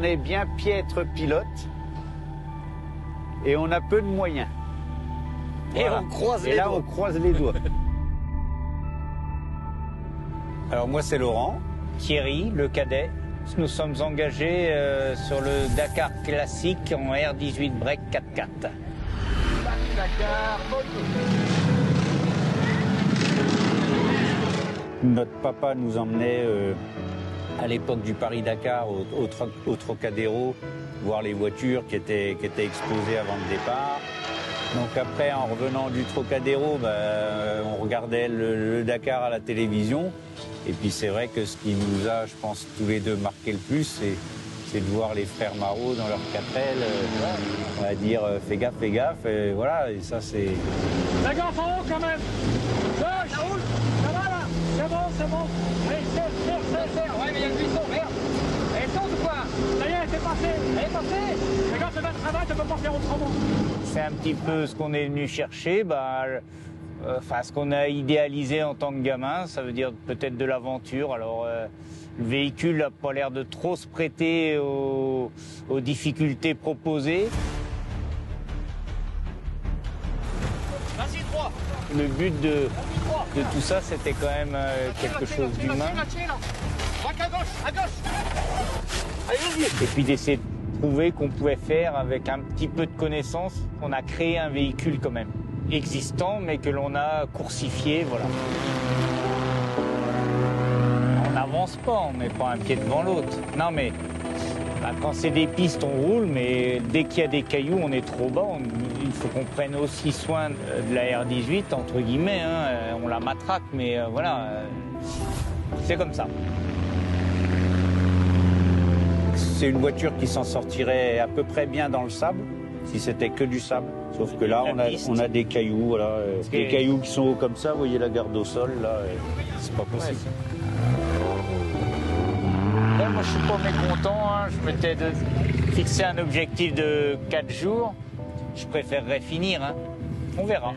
on est bien piètre pilote et on a peu de moyens. Et Voilà. on croise Et les là, doigts. on croise les doigts. Alors moi c'est Laurent. Thierry, le cadet. Nous sommes engagés sur le Dakar classique en R18 Break 4x4. Notre papa nous emmenait à l'époque du Paris-Dakar au Trocadéro voir les voitures qui étaient exposées avant le départ. Donc après, en revenant du Trocadéro, on regardait le Dakar à la télévision. Et puis c'est vrai que ce qui nous a, je pense, tous les deux marqué le plus, c'est de voir les frères Marot dans leur 4L, on va dire fais gaffe, et voilà, et ça c'est... La gaffe en haut quand même. Ça roule. Ça va là. C'est bon. Allez, serre. Ouais, mais il y a le buisson, merde. Elle saute ou quoi? Ça y est, c'est passé. Elle est passée. Les gars, c'est un travail, tu peux pas faire autrement. C'est un petit peu ce qu'on est venu chercher, ce qu'on a idéalisé en tant que gamin, ça veut dire peut-être de l'aventure. Alors, le véhicule n'a pas l'air de trop se prêter aux difficultés proposées. Vas-y, droit. Le but de tout ça, c'était quand même quelque chose d'humain. Braque à gauche. Allez, vas-y. Et puis d'essayer de prouver qu'on pouvait faire avec un petit peu de connaissances. On a créé un véhicule quand même existant, mais que l'on a coursifié, voilà. On n'avance pas, on met pas un pied devant l'autre. Non mais quand c'est des pistes, on roule, mais dès qu'il y a des cailloux, on est trop bas. Il faut qu'on prenne aussi soin de la R18, entre guillemets. Hein. On la matraque, mais voilà, c'est comme ça. C'est une voiture qui s'en sortirait à peu près bien dans le sable, si c'était que du sable. Sauf que là, on a des cailloux, voilà. Des cailloux qui sont hauts comme ça, vous voyez la garde au sol, là, c'est pas possible. Là, moi, je suis pas mécontent, hein. Je m'étais fixé un objectif de 4 jours. Je préférerais finir, hein. On verra.